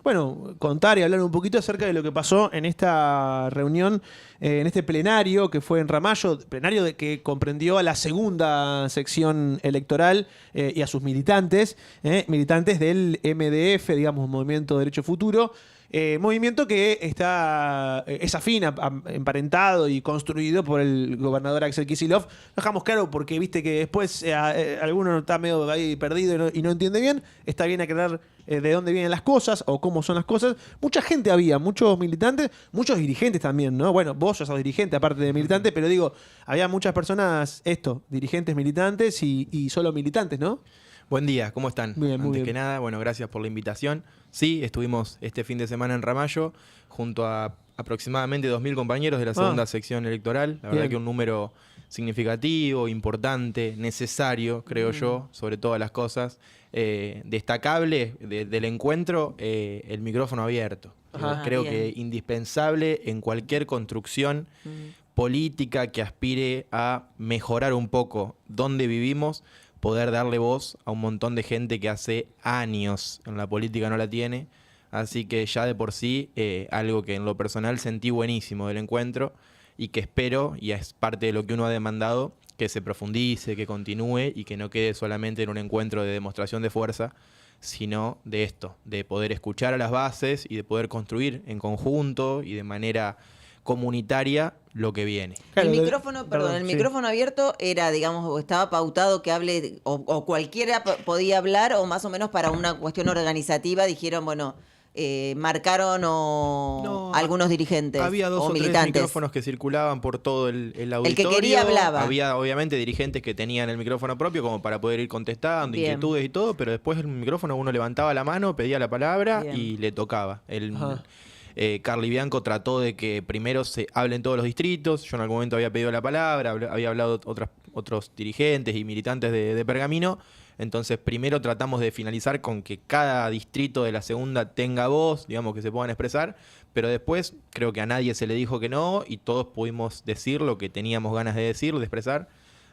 bueno, contar y hablar un poquito acerca de lo que pasó en esta reunión, en este plenario que fue en Ramallo, plenario que comprendió a la segunda sección electoral y a sus militantes, militantes del MDF, digamos, Movimiento Derecho Futuro. Movimiento que es afín, emparentado y construido por el gobernador Axel Kicillof. Lo dejamos claro porque viste que después alguno está medio ahí perdido y no entiende bien. Está bien aclarar de dónde vienen las cosas o cómo son las cosas. Mucha gente había, muchos militantes, muchos dirigentes también, ¿no? Bueno, vos ya sos dirigente aparte de militante, pero digo, había muchas personas, dirigentes, militantes y solo militantes, ¿no? Buen día, ¿cómo están? Bien, muy Antes bien. que nada, bueno, gracias por la invitación. Sí, estuvimos este fin de semana en Ramallo junto a aproximadamente 2.000 compañeros de la segunda sección electoral. La verdad Bien. que un número significativo, importante, necesario, creo yo, sobre todas las cosas. Destacable del encuentro, el micrófono abierto. Ajá. Creo Bien. que indispensable en cualquier construcción política que aspire a mejorar un poco dónde vivimos, poder darle voz a un montón de gente que hace años en la política no la tiene. Así que ya de por sí, algo que en lo personal sentí buenísimo del encuentro y que espero, y es parte de lo que uno ha demandado, que se profundice, que continúe y que no quede solamente en un encuentro de demostración de fuerza, sino de esto, de poder escuchar a las bases y de poder construir en conjunto y de manera comunitaria lo que viene. Claro, El micrófono, perdón, el sí. micrófono abierto era, digamos, o estaba pautado que hable, o cualquiera podía hablar, o más o menos para una cuestión organizativa dijeron, bueno, marcaron algunos dirigentes Había dos o o tres militantes. micrófonos que circulaban por todo el auditorio. El que quería hablaba. Había obviamente dirigentes que tenían el micrófono propio como para poder ir contestando, Bien. inquietudes y todo, pero después el micrófono uno levantaba la mano, pedía la palabra Bien. y le tocaba. Ajá. Carly Bianco trató de que primero se hablen todos los distritos. Yo en algún momento había pedido la palabra, había hablado otros dirigentes y militantes de Pergamino. Entonces primero tratamos de finalizar con que cada distrito de la segunda tenga voz, digamos, que se puedan expresar, pero después creo que a nadie se le dijo que no y todos pudimos decir lo que teníamos ganas de decir, de expresar.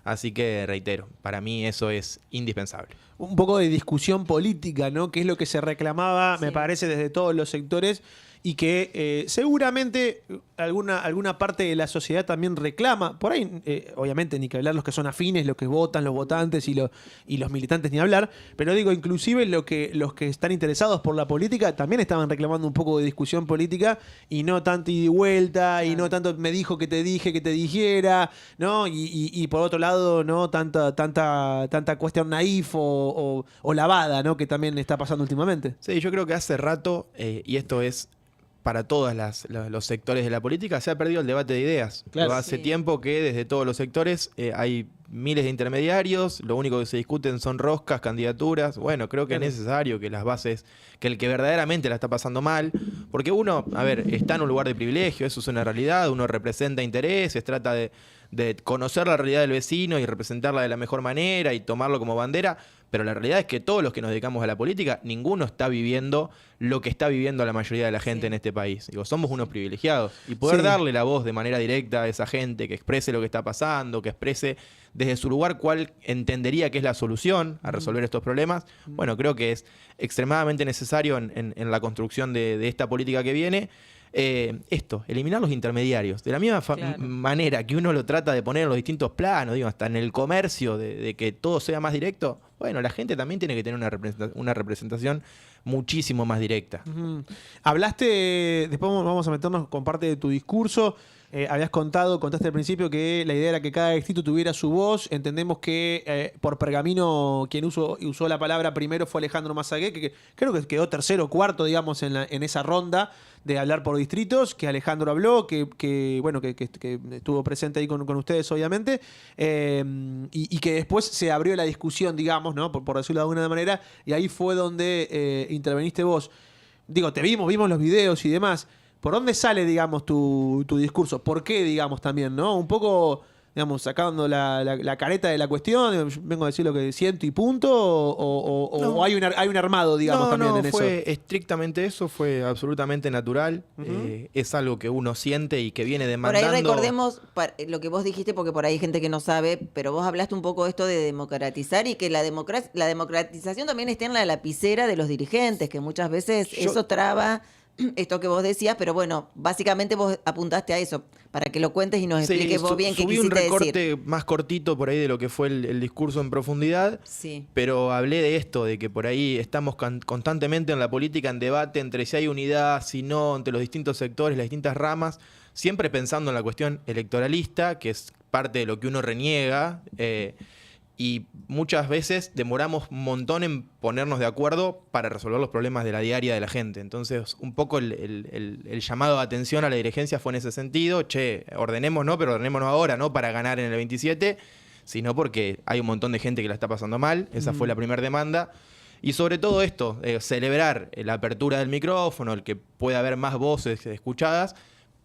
Así que reitero, para mí eso es indispensable. Un poco de discusión política, ¿no? Que es lo que se reclamaba, me Sí. parece, desde todos los sectores y que seguramente alguna parte de la sociedad también reclama. Por ahí, obviamente, ni que hablar los que son afines, los que votan, los votantes y los militantes ni hablar, pero digo, inclusive los que están interesados por la política también estaban reclamando un poco de discusión política y no tanto ida y vuelta y no tanto me dijo que te dije que te dijera, ¿no? Y por otro lado, no tanta cuestión naif o lavada, ¿no? Que también está pasando últimamente. Sí, yo creo que hace rato, y esto es para todos los sectores de la política, se ha perdido el debate de ideas. Claro. Hace Sí. tiempo que desde todos los sectores hay miles de intermediarios, lo único que se discuten son roscas, candidaturas. Bueno, creo que Claro. es necesario que las bases, que el que verdaderamente la está pasando mal, porque uno, a ver, está en un lugar de privilegio, eso es una realidad, uno representa intereses, trata de conocer la realidad del vecino y representarla de la mejor manera y tomarlo como bandera, pero la realidad es que todos los que nos dedicamos a la política, ninguno está viviendo lo que está viviendo la mayoría de la gente Sí. en este país. Digo, somos unos privilegiados y poder Sí. darle la voz de manera directa a esa gente, que exprese lo que está pasando, que exprese desde su lugar cuál entendería que es la solución a resolver estos problemas, bueno, creo que es extremadamente necesario en la construcción de esta política que viene. Eliminar los intermediarios. De la misma Claro. manera que uno lo trata de poner en los distintos planos, digo, hasta en el comercio, de que todo sea más directo, bueno, la gente también tiene que tener una representación muchísimo más directa. Ujú. Hablaste, después vamos a meternos con parte de tu discurso. Contaste al principio que la idea era que cada distrito tuviera su voz. Entendemos que por Pergamino quien usó la palabra primero fue Alejandro Mazagué, que creo que quedó tercero o cuarto, digamos, en esa ronda de hablar por distritos, que Alejandro habló, que estuvo presente ahí con ustedes, obviamente, y que después se abrió la discusión, digamos, ¿no? Por decirlo de alguna manera, y ahí fue donde interveniste vos. Digo, vimos los videos y demás. ¿Por dónde sale, digamos, tu discurso? ¿Por qué, digamos, también, no? Un poco digamos, sacando la careta de la cuestión, digo, yo vengo a decir lo que siento y punto, No. o hay un armado, digamos, también en eso. Fue estrictamente eso, fue absolutamente natural. Es algo que uno siente y que viene Por demandando. ahí recordemos lo que vos dijiste, porque por ahí hay gente que no sabe, pero vos hablaste un poco de esto de democratizar y que la democratización también está en la lapicera de los dirigentes, que muchas veces eso traba esto que vos decías, pero bueno, básicamente vos apuntaste a eso, para que lo cuentes y nos expliques vos bien qué subí un quisiste recorte decir. más cortito por ahí de lo que fue el discurso en profundidad, Sí. pero hablé de esto, de que por ahí estamos constantemente en la política en debate entre si hay unidad, si no, entre los distintos sectores, las distintas ramas, siempre pensando en la cuestión electoralista, que es parte de lo que uno reniega, y muchas veces demoramos un montón en ponernos de acuerdo para resolver los problemas de la diaria de la gente. Entonces, un poco el llamado de atención a la dirigencia fue en ese sentido. Ordenemos, ¿no? Pero ordenémonos ahora, no para ganar en el 27, sino porque hay un montón de gente que la está pasando mal. Esa fue la primera demanda. Y sobre todo esto, celebrar la apertura del micrófono, el que pueda haber más voces escuchadas,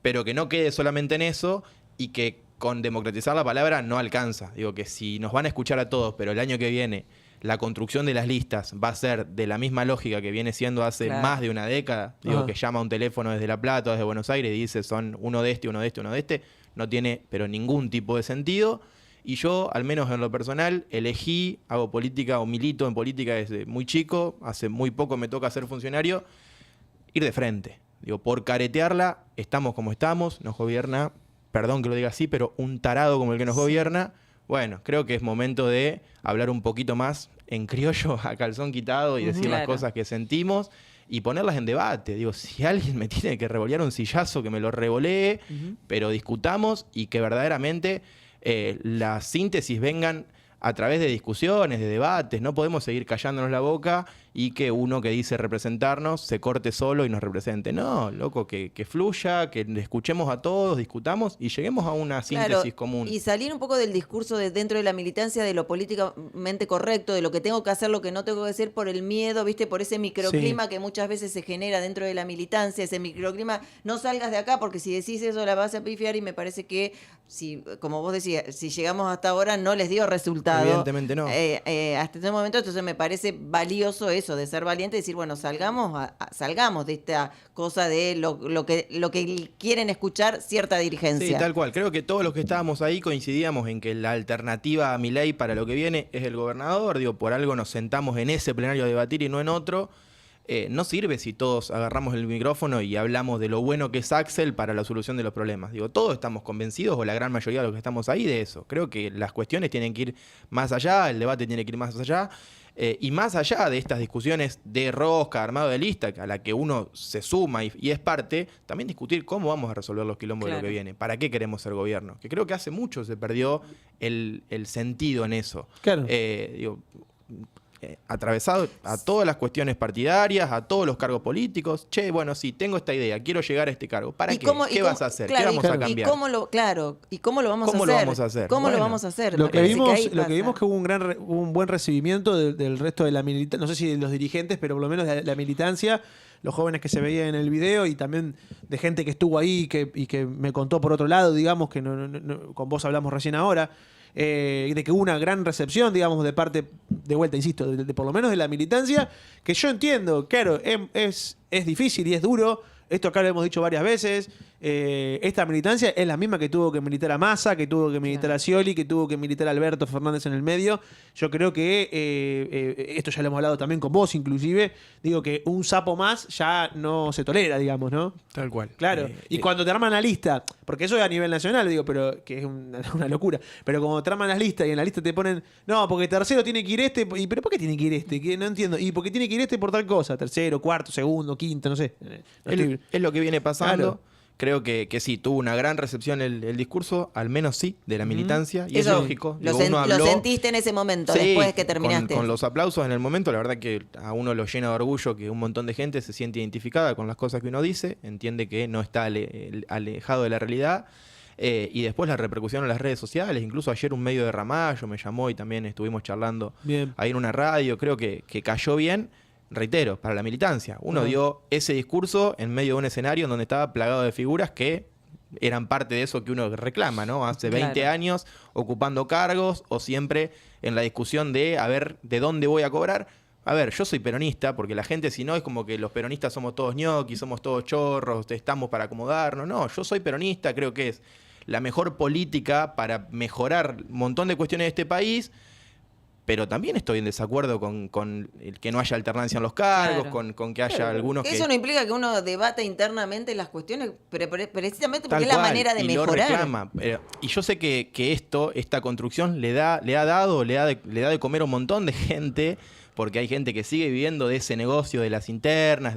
pero que no quede solamente en eso y que con democratizar la palabra no alcanza. Digo que si nos van a escuchar a todos, pero el año que viene la construcción de las listas va a ser de la misma lógica que viene siendo hace más de una década, digo que llama a un teléfono desde La Plata, desde Buenos Aires y dice son uno de este, uno de este, uno de este, no tiene pero ningún tipo de sentido. Y yo, al menos en lo personal, hago política o milito en política desde muy chico, hace muy poco me toca ser funcionario, ir de frente. Digo, por caretearla, estamos como estamos, nos gobierna, perdón que lo diga así, pero un tarado como el que nos gobierna. Bueno, creo que es momento de hablar un poquito más en criollo, a calzón quitado, y decir las cosas que sentimos y ponerlas en debate. Digo, si alguien me tiene que revolear un sillazo, que me lo revolee, pero discutamos y que verdaderamente las síntesis vengan a través de discusiones, de debates. No podemos seguir callándonos la boca y que uno que dice representarnos se corte solo y nos represente. No, loco, que fluya, que escuchemos a todos, discutamos y lleguemos a una síntesis común. Y salir un poco del discurso de dentro de la militancia, de lo políticamente correcto, de lo que tengo que hacer, lo que no tengo que decir, por el miedo, ¿viste? Por ese microclima que muchas veces se genera dentro de la militancia, ese microclima. No salgas de acá porque si decís eso la vas a pifiar, y me parece que, si, como vos decías, si llegamos hasta ahora no les dio resultado. Evidentemente no. Hasta este momento, entonces me parece valioso eso, de ser valiente y decir, bueno, salgamos de esta cosa de lo que quieren escuchar cierta dirigencia. Sí, tal cual. Creo que todos los que estábamos ahí coincidíamos en que la alternativa a Milei para lo que viene es el gobernador. Digo, por algo nos sentamos en ese plenario a debatir y no en otro. No sirve si todos agarramos el micrófono y hablamos de lo bueno que es Axel para la solución de los problemas. Digo, todos estamos convencidos, o la gran mayoría de los que estamos ahí, de eso. Creo que las cuestiones tienen que ir más allá, el debate tiene que ir más allá. Y más allá de estas discusiones de rosca, armado de lista, a la que uno se suma y es parte, también discutir cómo vamos a resolver los quilombos de lo que viene. ¿Para qué queremos ser gobierno? Que creo que hace mucho se perdió el sentido en eso. Claro. Atravesado a todas las cuestiones partidarias, a todos los cargos políticos. Bueno, sí, tengo esta idea, quiero llegar a este cargo. ¿Para qué? ¿Qué vas a hacer? Claro, ¿Qué vamos a cambiar? ¿Y cómo lo vamos a hacer? ¿Cómo lo vamos a hacer? Lo que vimos que hubo un buen recibimiento del resto de la militancia, no sé si de los dirigentes, pero por lo menos de la militancia, los jóvenes que se veían en el video y también de gente que estuvo ahí y que me contó por otro lado, digamos, que con vos hablamos recién ahora. De que hubo una gran recepción, digamos, de parte, de vuelta, insisto, de por lo menos de la militancia, que yo entiendo, claro, es difícil y es duro, esto acá lo hemos dicho varias veces, esta militancia es la misma que tuvo que militar a Massa, que tuvo que militar a Scioli, que tuvo que militar a Alberto Fernández en el medio. Yo creo que, esto ya lo hemos hablado también con vos inclusive, digo que un sapo más ya no se tolera, digamos, ¿no? Tal cual. Claro, y cuando te arman la lista, porque eso es a nivel nacional, digo, pero que es una locura, pero cuando te arman las listas y en la lista te ponen, no, porque tercero tiene que ir este, ¿pero por qué tiene que ir este? Que no entiendo, y porque tiene que ir este por tal cosa, tercero, cuarto, segundo, quinto, no sé. Es lo que viene pasando. Claro. Creo que sí, tuvo una gran recepción el discurso, al menos sí, de la militancia. Y es lógico. Lo Uno habló, sentiste en ese momento, sí, después de que terminaste. Con los aplausos en el momento, la verdad que a uno lo llena de orgullo que un montón de gente se siente identificada con las cosas que uno dice, entiende que no está alejado de la realidad. Y después la repercusión en las redes sociales, incluso ayer un medio de Ramallo me llamó y también estuvimos charlando ahí en una radio, creo que cayó bien. Reitero, para la militancia. Uno dio ese discurso en medio de un escenario en donde estaba plagado de figuras que eran parte de eso que uno reclama, ¿no? Hace 20 Claro. años ocupando cargos o siempre en la discusión de a ver de dónde voy a cobrar. A ver, yo soy peronista, porque la gente si no es como que los peronistas somos todos ñoquis, somos todos chorros, estamos para acomodarnos. No, yo soy peronista, creo que es la mejor política para mejorar un montón de cuestiones de este país, pero también estoy en desacuerdo con el que no haya alternancia en los cargos, Claro. con que haya algunos que... Eso no implica que uno debata internamente las cuestiones, precisamente porque Tal es la cual, manera de y lo mejorar. reclama. Y yo sé que esta construcción le ha dado, le da de comer a un montón de gente, porque hay gente que sigue viviendo de ese negocio de las internas,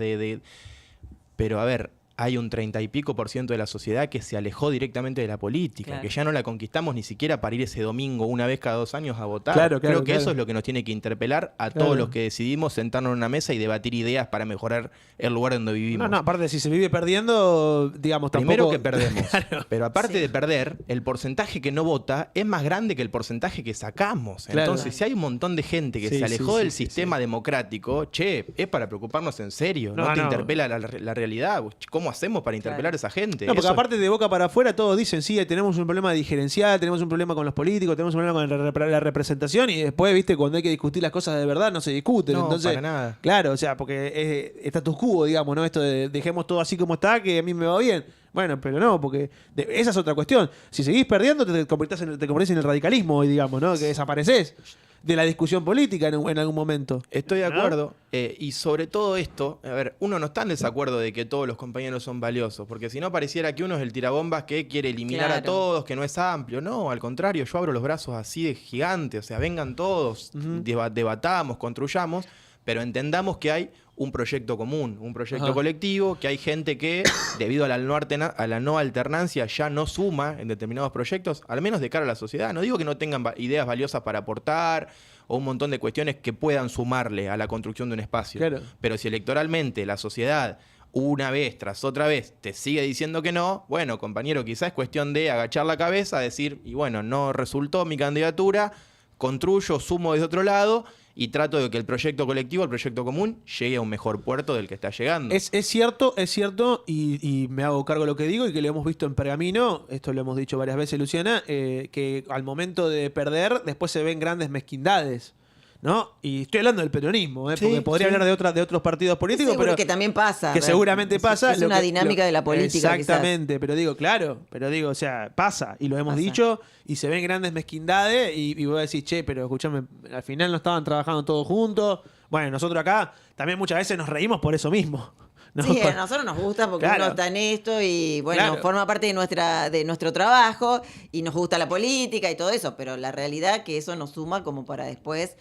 pero a ver, hay un 30 y pico % de la sociedad que se alejó directamente de la política, Claro. que ya no la conquistamos ni siquiera para ir ese domingo una vez cada 2 años a votar. Claro, claro, Creo que claro. eso es lo que nos tiene que interpelar a Claro. todos los que decidimos sentarnos en una mesa y debatir ideas para mejorar el lugar donde vivimos. No, no, aparte, si se vive perdiendo, digamos, tampoco... Primero que perdemos. Pero aparte Sí. de perder, el porcentaje que no vota es más grande que el porcentaje que sacamos. Claro. Entonces, si hay un montón de gente que Sí, se alejó sí, del sí, sistema democrático, che, es para preocuparnos en serio. No, No, te no. interpela la realidad. ¿Cómo hacemos para interpelar a esa gente? No, porque Eso- aparte de boca para afuera todos dicen, sí, tenemos un problema digerencial, tenemos un problema con los políticos, tenemos un problema con la representación y después, viste, cuando hay que discutir las cosas de verdad no se discuten. No, Entonces, para nada. claro, o sea, porque es status quo, digamos, ¿no? Esto de dejemos todo así como está, que a mí me va bien. Bueno, pero no, porque esa es otra cuestión. Si seguís perdiendo, te convertís en el radicalismo hoy, digamos, ¿no? Que desapareces de la discusión política en algún momento. Estoy de ¿No? acuerdo. Y sobre todo esto, a ver, uno no está en desacuerdo de que todos los compañeros son valiosos, porque si no pareciera que uno es el tirabombas que quiere eliminar a Claro. todos, que no es amplio. No, al contrario, yo abro los brazos así de gigante, o sea, vengan todos, debatamos, construyamos, pero entendamos que hay un proyecto común, un proyecto Ajá. colectivo, que hay gente que, debido a la no alternancia, ya no suma en determinados proyectos, al menos de cara a la sociedad. No digo que no tengan ideas valiosas para aportar o un montón de cuestiones que puedan sumarle a la construcción de un espacio. Claro. Pero si electoralmente la sociedad una vez tras otra vez te sigue diciendo que no, bueno, compañero, quizás es cuestión de agachar la cabeza, decir, y bueno, no resultó mi candidatura, construyo, sumo desde otro lado y trato de que el proyecto colectivo, el proyecto común, llegue a un mejor puerto del que está llegando. Es cierto, y me hago cargo de lo que digo y que lo hemos visto en Pergamino, esto lo hemos dicho varias veces, Luciana, que al momento de perder, después se ven grandes mezquindades, ¿no? Y estoy hablando del peronismo, Sí, porque podría sí. hablar de otros partidos políticos, Seguro pero que también pasa. que ¿verdad? seguramente pasa. Es una dinámica de la política. Exactamente, pero digo, claro, o sea, pasa, y lo hemos Pasa. dicho, y se ven grandes mezquindades, y vos decís, che, pero escúchame, al final no estaban trabajando todos juntos. Bueno, nosotros acá también muchas veces nos reímos por eso mismo. ¿no? Sí, a nosotros nos gusta porque Claro. uno está en esto y bueno, Claro. forma parte de nuestro trabajo y nos gusta la política y todo eso, pero la realidad que eso nos suma como para después,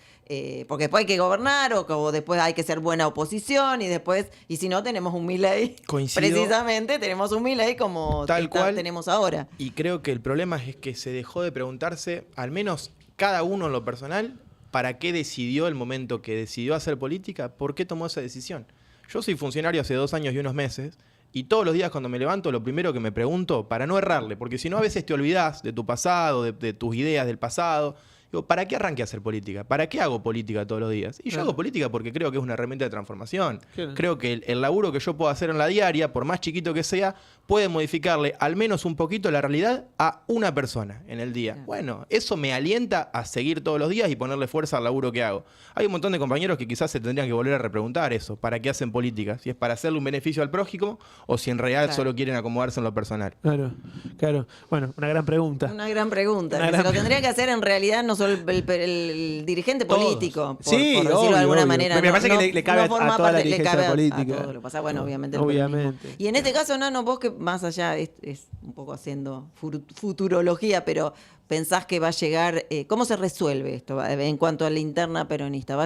porque después hay que gobernar o como después hay que ser buena oposición y después, y si no tenemos un Milei, Coincido. precisamente tenemos un Milei como Tal cual. tenemos ahora. Y creo que el problema es que se dejó de preguntarse, al menos cada uno en lo personal, para qué decidió el momento que decidió hacer política, por qué tomó esa decisión. Yo soy funcionario hace 2 años y unos meses, y todos los días cuando me levanto, lo primero que me pregunto, para no errarle, porque si no a veces te olvidás de tu pasado, de tus ideas del pasado. Digo, ¿para qué arranqué a hacer política? ¿Para qué hago política todos los días? Y yo Claro. hago política porque creo que es una herramienta de transformación. Claro. Creo que el laburo que yo puedo hacer en la diaria, por más chiquito que sea, puede modificarle al menos un poquito la realidad a una persona en el día. Claro. Bueno, eso me alienta a seguir todos los días y ponerle fuerza al laburo que hago. Hay un montón de compañeros que quizás se tendrían que volver a repreguntar eso. ¿Para qué hacen política? Si es para hacerle un beneficio al prójimo o si en realidad Claro. solo quieren acomodarse en lo personal. Claro, claro. Bueno, una gran pregunta. Una gran pregunta. Una que gran se lo tendría que hacer en realidad no solo el dirigente Todos. político, Sí, por decirlo obvio, de alguna obvio. manera. Me parece que le cabe a forma toda la parte- le dirigencia cabe a política. todo lo que pasa. Bueno, obviamente. el Obviamente. peronismo. Y en este caso, Nano, vos que más allá es un poco haciendo futurología, pero pensás que va a llegar, ¿cómo se resuelve esto en cuanto a la interna peronista?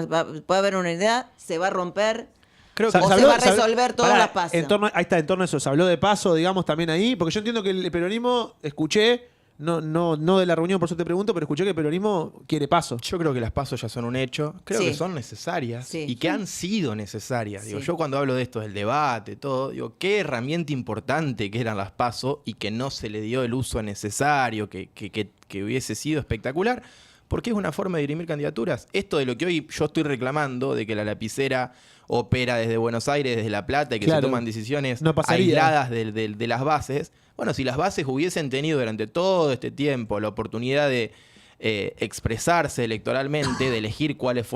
¿Puede haber una idea? ¿Se va a romper? Creo O se va a resolver todas las pasas. Ahí está, en torno a eso. Se habló de paso, digamos, también ahí. Porque yo entiendo que el peronismo, escuché, no de la reunión, por eso te pregunto, pero escuché que el peronismo quiere paso. Yo creo que las pasos ya son un hecho. Creo Sí. que son necesarias Sí. y que han sido necesarias. Digo, Sí. yo cuando hablo de esto, del debate, todo, digo, qué herramienta importante que eran las pasos y que no se le dio el uso necesario, que hubiese sido espectacular. porque es una forma de dirimir candidaturas. Esto de lo que hoy yo estoy reclamando, de que la lapicera opera desde Buenos Aires, desde La Plata, y que se toman decisiones aisladas de las bases. Bueno, si las bases hubiesen tenido durante todo este tiempo la oportunidad de expresarse electoralmente, de elegir cuáles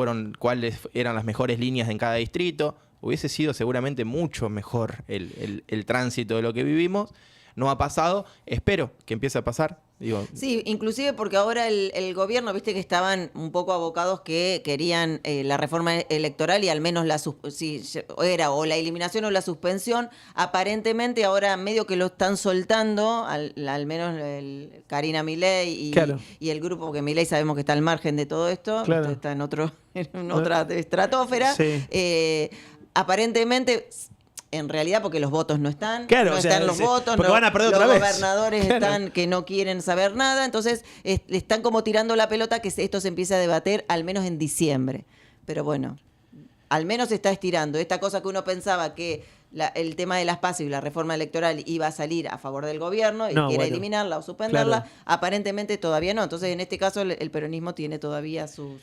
eran las mejores líneas en cada distrito, hubiese sido seguramente mucho mejor el tránsito de lo que vivimos. No ha pasado, espero que empiece a pasar. Digo, sí, inclusive porque ahora el gobierno, viste que estaban un poco abocados que querían la reforma electoral y al menos si era o la eliminación o la suspensión. Aparentemente ahora medio que lo están soltando, al menos Karina Milei y el grupo, porque Milei sabemos que está al margen de todo esto, está en otra estratosfera. Sí. Aparentemente... En realidad, porque los votos no están, están los votos, van a perder los otra vez. Gobernadores están que no quieren saber nada, entonces le están como tirando la pelota que esto se empiece a debater al menos en diciembre. Pero bueno, al menos se está estirando. Esta cosa que uno pensaba que el tema de las PASO y la reforma electoral iba a salir a favor del gobierno y quiere eliminarla o suspenderla, aparentemente todavía no. Entonces, en este caso, el peronismo tiene todavía su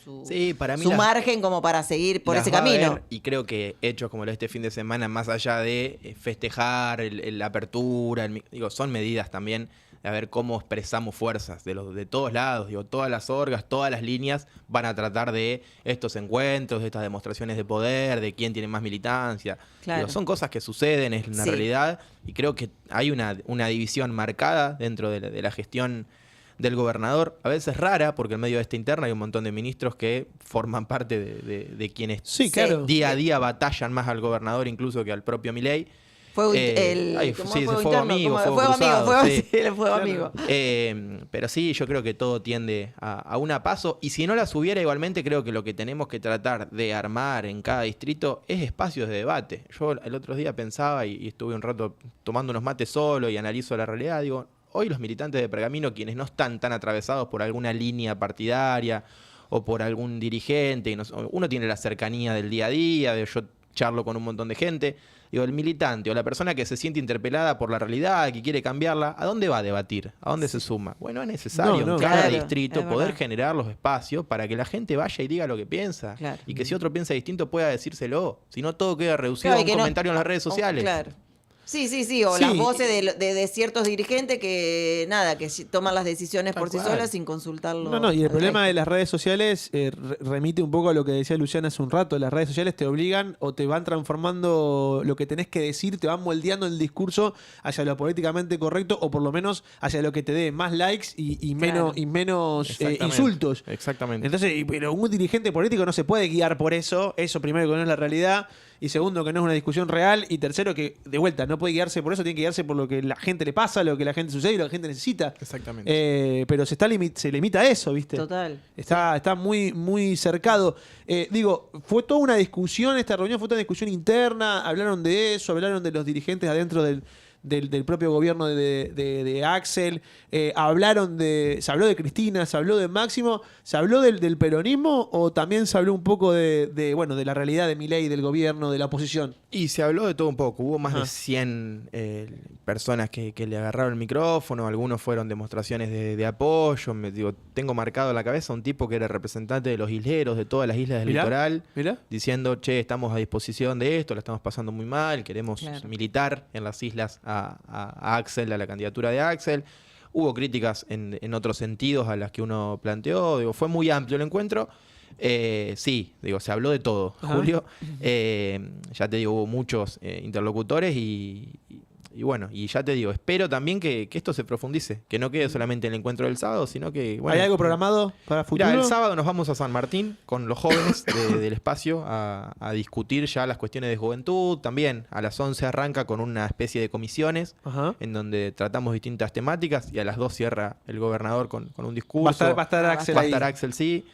margen como para seguir por ese camino. Y creo que hechos como este fin de semana, más allá de festejar la apertura, son medidas también a ver cómo expresamos fuerzas de todos lados. Todas las orgas, todas las líneas van a tratar de estos encuentros, de estas demostraciones de poder, de quién tiene más militancia. Claro. Son cosas que suceden, es una realidad, y creo que hay una división marcada dentro de la gestión del gobernador, a veces rara, porque en medio de esta interna hay un montón de ministros que forman parte de quienes día a día batallan más al gobernador incluso que al propio Milei. Fuego amigo. Pero sí, yo creo que todo tiende a una PASO, y si no las hubiera, igualmente creo que lo que tenemos que tratar de armar en cada distrito es espacios de debate. Yo el otro día pensaba y estuve un rato tomando unos mates solo y analizo la realidad, hoy los militantes de Pergamino, quienes no están tan atravesados por alguna línea partidaria o por algún dirigente, uno tiene la cercanía del día a día, yo charlo con un montón de gente. El militante o la persona que se siente interpelada por la realidad, que quiere cambiarla, ¿a dónde va a debatir? ¿A dónde se suma? Bueno, es necesario en cada distrito poder generar los espacios para que la gente vaya y diga lo que piensa. Claro. Y que si otro piensa distinto pueda decírselo. Si no, todo queda reducido a un comentario en las redes sociales. Claro. Sí, o las voces de ciertos dirigentes que toman las decisiones por sí solas sin consultarlo. Y el problema de las redes sociales remite un poco a lo que decía Luciana hace un rato. Las redes sociales te obligan o te van transformando lo que tenés que decir, te van moldeando el discurso hacia lo políticamente correcto, o por lo menos hacia lo que te dé más likes y menos insultos. Exactamente. Entonces, pero un dirigente político no se puede guiar por eso. Eso primero, que no es la realidad. Y segundo, que no es una discusión real. Y tercero, que de vuelta no puede guiarse por eso, tiene que guiarse por lo que la gente le pasa, lo que la gente sucede y lo que la gente necesita. Exactamente. Pero se limita a eso, ¿viste? Total. Está muy, muy cercado. Fue toda una discusión, esta reunión fue toda una discusión interna. Hablaron de eso, hablaron de los dirigentes adentro del propio gobierno de Axel. Se habló de Cristina, se habló de Máximo, se habló del peronismo, o también se habló un poco de la realidad de Milei, del gobierno, de la oposición. Y se habló de todo un poco. Hubo más de 100 personas que le agarraron el micrófono. Algunos fueron demostraciones de apoyo. Tengo marcado en la cabeza un tipo que era representante de los isleros de todas las islas del litoral, diciendo, estamos a disposición de esto, la estamos pasando muy mal, queremos militar en las islas a Axel, a la candidatura de Axel. Hubo críticas en otros sentidos a las que uno planteó. Fue muy amplio el encuentro. Se habló de todo, Julio. Ya te digo, hubo muchos interlocutores y ya te digo, espero también que esto se profundice, que no quede solamente en el encuentro del sábado, sino que... ¿Hay algo programado para futuro? El sábado nos vamos a San Martín con los jóvenes del espacio a discutir ya las cuestiones de juventud. También a las 11 arranca con una especie de comisiones en donde tratamos distintas temáticas, y a las 2 cierra el gobernador con un discurso. Va a estar Axel ahí. Va a estar Axel, sí.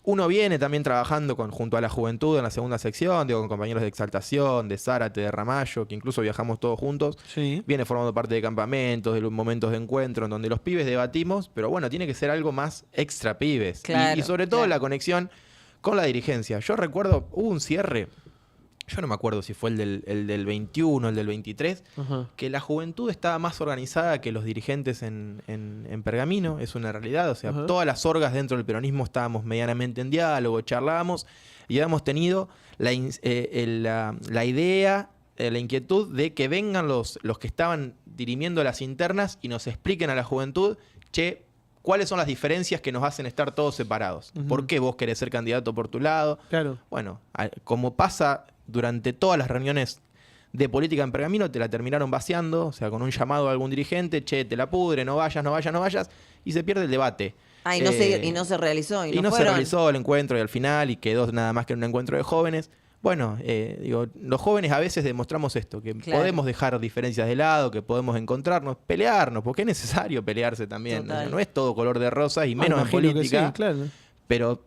Uno viene también trabajando junto a la juventud en la segunda sección, con compañeros de Exaltación, de Zárate, de Ramallo, que incluso viajamos todos juntos. Sí. Viene formando parte de campamentos, de los momentos de encuentro en donde los pibes debatimos, pero tiene que ser algo más extra pibes. Y sobre todo la conexión con la dirigencia. Yo recuerdo, hubo un cierre yo no me acuerdo si fue el del 21, el del 23, Ajá. que la juventud estaba más organizada que los dirigentes en Pergamino, es una realidad. O sea, Ajá. todas las orgas dentro del peronismo estábamos medianamente en diálogo, charlábamos y habíamos tenido la idea, la inquietud de que vengan los que estaban dirimiendo las internas y nos expliquen a la juventud, che, ¿cuáles son las diferencias que nos hacen estar todos separados? Ujú. ¿Por qué vos querés ser candidato por tu lado? Claro. Bueno, como pasa durante todas las reuniones de política en Pergamino, te la terminaron vaciando, o sea, con un llamado a algún dirigente, che, te la pudre, no vayas, no vayas, no vayas, y se pierde el debate. Ah, y no se realizó. Y no se realizó el encuentro y al final, y quedó nada más que un encuentro de jóvenes. Bueno, digo, los jóvenes a veces demostramos esto, que Claro. podemos dejar diferencias de lado, que podemos encontrarnos, pelearnos, porque es necesario pelearse también. O sea, Total. no es todo color de rosas y menos en Imagino que política. sí, claro. Pero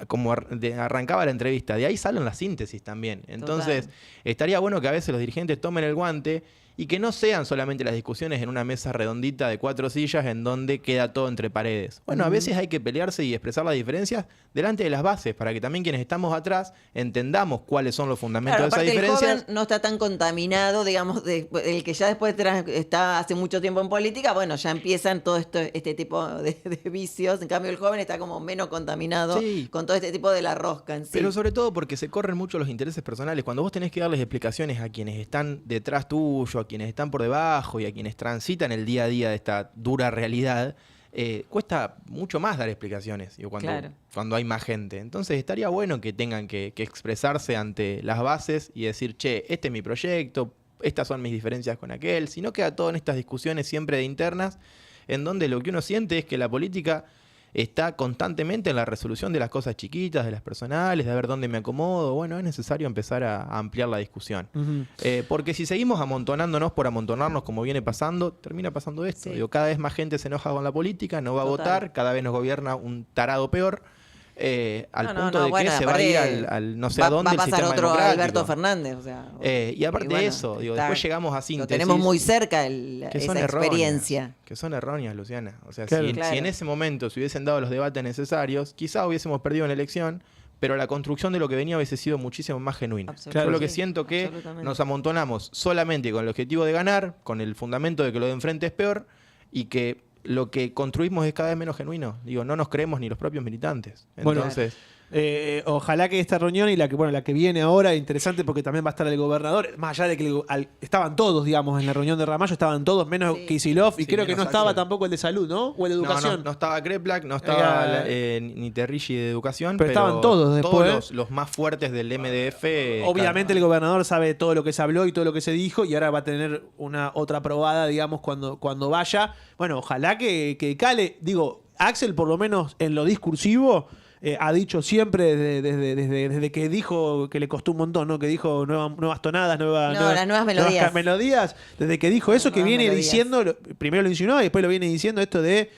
como arrancaba la entrevista, de ahí salen las síntesis también. Entonces, estaría bueno que a veces los dirigentes tomen el guante y que no sean solamente las discusiones en una mesa redondita de 4 sillas en donde queda todo entre paredes. Bueno, a veces hay que pelearse y expresar las diferencias delante de las bases para que también quienes estamos atrás entendamos cuáles son los fundamentos Claro, de esas aparte el diferencias. joven no está tan contaminado, digamos, el que ya después está hace mucho tiempo en política, bueno, ya empiezan todo este tipo de vicios. En cambio, el joven está como menos contaminado Sí. con todo este tipo de la rosca en sí. Pero sobre todo porque se corren mucho los intereses personales. Cuando vos tenés que darles explicaciones a quienes están detrás tuyo, a quienes están por debajo y a quienes transitan el día a día de esta dura realidad, cuesta mucho más dar explicaciones, digo, Claro. cuando hay más gente. Entonces estaría bueno que tengan que expresarse ante las bases y decir, che, este es mi proyecto, estas son mis diferencias con aquel. Si no, queda todo en estas discusiones siempre de internas, en donde lo que uno siente es que la política está constantemente en la resolución de las cosas chiquitas, de las personales, de ver dónde me acomodo. Bueno, es necesario empezar a ampliar la discusión. Ujú. Porque si seguimos amontonándonos por amontonarnos como viene pasando, termina pasando esto. Sí. Digo, cada vez más gente se enoja con la política, no va a Total. votar, cada vez nos gobierna un tarado peor, al No, punto de que bueno, se va a ir aparte al no sé va a dónde a el pasar sistema otro democrático. Alberto Fernández, o sea. Y aparte de bueno, eso, digo, está- después llegamos a lo síntesis. tenemos muy cerca que son esa erróneas, experiencia. que son erróneas, Luciana. O sea, Claro. si Claro. en ese momento se hubiesen dado los debates necesarios, quizá hubiésemos perdido en la elección, pero la construcción de lo que venía hubiese sido muchísimo más genuina. Absolutamente. Yo lo que Sí, siento que absolutamente. nos amontonamos solamente con el objetivo de ganar, con el fundamento de que lo de enfrente es peor, y que lo que construimos es cada vez menos genuino. Digo, no nos creemos ni los propios militantes. Bueno, Entonces, Ojalá que esta reunión y la que viene ahora, interesante porque también va a estar el gobernador, más allá de que estaban todos, digamos, en la reunión de Ramallo, estaban todos, menos Sí. Kicillof, y Sí, creo que no menos estaba Axel. tampoco el de salud, ¿no? O el de educación. no estaba Kreplak, no estaba Era- ni Terrigi de educación, Pero estaban todos después. todos los más fuertes del MDF. Obviamente el gobernador sabe todo lo que se habló y todo lo que se dijo y ahora va a tener una otra probada, digamos, cuando vaya. Bueno, ojalá que cale. Digo, Axel por lo menos en lo discursivo ha dicho siempre desde que dijo que le costó un montón, ¿no? Que dijo nuevas tonadas, las nuevas melodías. melodías. Desde que dijo eso, Las que nuevas viene melodías. diciendo, primero lo insinuó y después lo viene diciendo esto de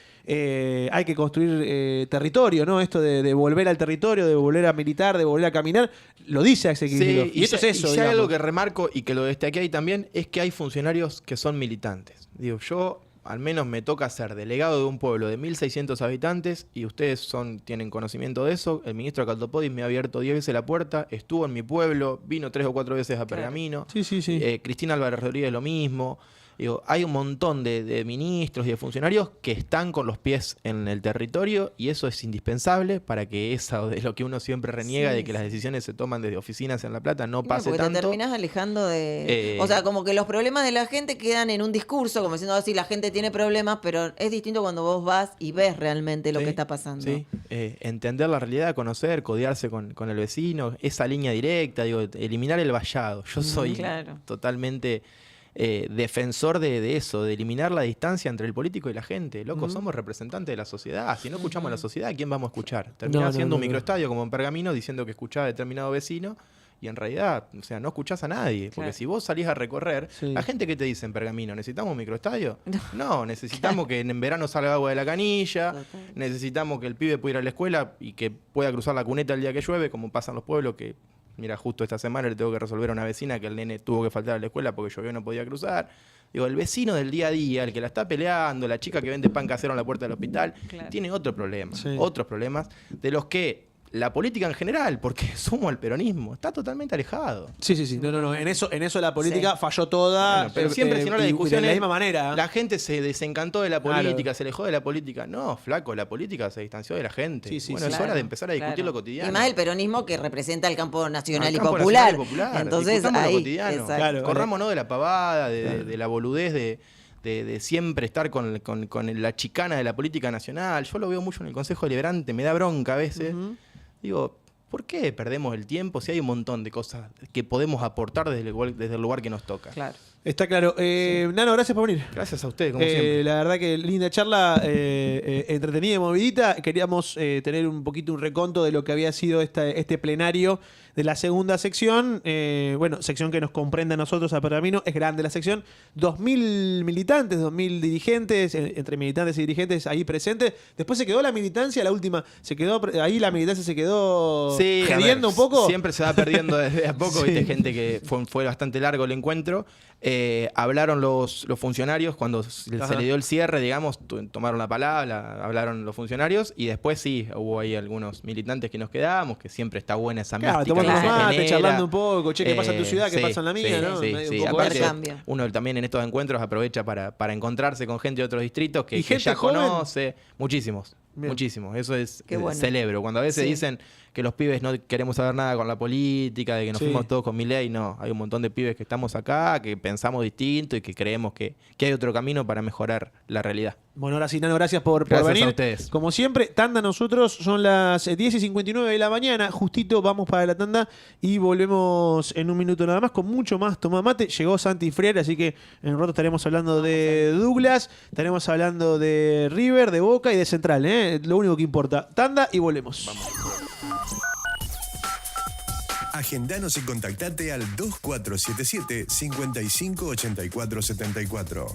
hay que construir territorio, ¿no? Esto de volver al territorio, de volver a militar, de volver a caminar. Lo dice Axel Kicillof. Sí, Y eso es eso. Y si hay digamos. algo que remarco y que lo destaqué ahí también, es que hay funcionarios que son militantes. Digo, yo al menos me toca ser delegado de un pueblo de 1.600 habitantes y ustedes tienen conocimiento de eso. El ministro Caldopodis me ha abierto 10 veces la puerta, estuvo en mi pueblo, vino 3 o 4 veces a Pergamino. Sí, sí, sí. Cristina Álvarez Rodríguez lo mismo. Digo, hay un montón de ministros y de funcionarios que están con los pies en el territorio y eso es indispensable para que eso de lo que uno siempre reniega, Sí, de que sí. las decisiones se toman desde oficinas en La Plata, no Y pase porque tanto. te terminás alejando de... O sea, como que los problemas de la gente quedan en un discurso, como diciendo así, la gente tiene problemas, pero es distinto cuando vos vas y ves realmente lo Sí, que está pasando. Sí, entender la realidad, conocer, codearse con el vecino, esa línea directa, digo, eliminar el vallado. Yo soy claro. totalmente defensor de eso, de eliminar la distancia entre el político y la gente. Loco, somos representantes de la sociedad. Si no escuchamos a la sociedad, ¿a quién vamos a escuchar? Terminás No, haciendo un no. microestadio como en Pergamino diciendo que escuchaba a determinado vecino. Y en realidad, o sea, no escuchás a nadie. Porque Claro. si vos salís a recorrer, Sí. la gente que te dice en Pergamino, ¿necesitamos un microestadio? No, necesitamos que en verano salga agua de la canilla, Total. necesitamos que el pibe pueda ir a la escuela y que pueda cruzar la cuneta el día que llueve, como pasa en los pueblos, que, mira, justo esta semana le tengo que resolver a una vecina que el nene tuvo que faltar a la escuela porque llovió y no podía cruzar. Digo, el vecino del día a día, el que la está peleando, la chica que vende pan casero en la puerta del hospital, Claro. tiene otro problema, Sí. otros problemas de los que la política en general, porque sumo al peronismo, está totalmente alejado. Sí. No. En eso la política falló toda. Bueno, pero siempre, si no, la y discusión de la es, misma manera. la gente se desencantó de la política, Claro. se alejó de la política. No, flaco, la política se distanció de la gente. Sí, bueno, sí. es hora de empezar a discutir Claro. lo cotidiano. Y más el peronismo que representa el campo nacional, Al y, campo popular. nacional y popular. Entonces, Discutamos lo ahí, cotidiano. exacto. Claro. Corrámonos de la pavada, de la boludez, de siempre estar con la chicana de la política nacional. Yo lo veo mucho en el Consejo Deliberante, me da bronca a veces. Digo, ¿por qué perdemos el tiempo si hay un montón de cosas que podemos aportar desde el lugar que nos toca? Claro. Está claro. Nano, gracias por venir. Gracias a ustedes, como siempre. La verdad que linda charla, entretenida y movidita. Queríamos tener un poquito un reconto de lo que había sido este plenario de la segunda sección. Sección que nos comprende a nosotros, a Pergamino. Es grande la sección. 2.000 militantes, 2.000 dirigentes, entre militantes y dirigentes ahí presentes. Después se quedó la militancia, la última. Ahí la militancia se quedó Sí, a gediendo ver, un poco. Siempre se va perdiendo desde a poco. Sí. Viste, gente que fue bastante largo el encuentro. Hablaron los funcionarios cuando se le dio el cierre, digamos, tomaron la palabra, hablaron los funcionarios y después sí, hubo ahí algunos militantes que nos quedamos, que siempre está buena esa Claro, mística tomando que se unos mates, genera. charlando un poco, che, ¿qué pasa en tu ciudad? ¿Qué Sí, pasa en la mía? sí, ¿no? sí, Medio sí. un poco Aparte, eso. Intercambio. uno también en estos encuentros aprovecha para encontrarse con gente de otros distritos ¿Y que gente ya joven? conoce. Muchísimos. Bien. Muchísimos. Eso es Qué bueno. celebro. Cuando a veces Sí. dicen que los pibes no queremos saber nada con la política, de que nos Sí. fuimos todos con Milei, no. Hay un montón de pibes que estamos acá, que pensamos distinto y que creemos que hay otro camino para mejorar la realidad. Bueno, ahora sí, Nano, gracias por Gracias venir. a ustedes. Como siempre, tanda nosotros, son las 10:59 de la mañana, justito vamos para la tanda y volvemos en un minuto nada más con mucho más Tomá Mate. Llegó Santi Frier, así que en un rato estaremos hablando de Douglas, estaremos hablando de River, de Boca y de Central, lo único que importa. Tanda y volvemos. Agendanos y contactate al 2477 558474.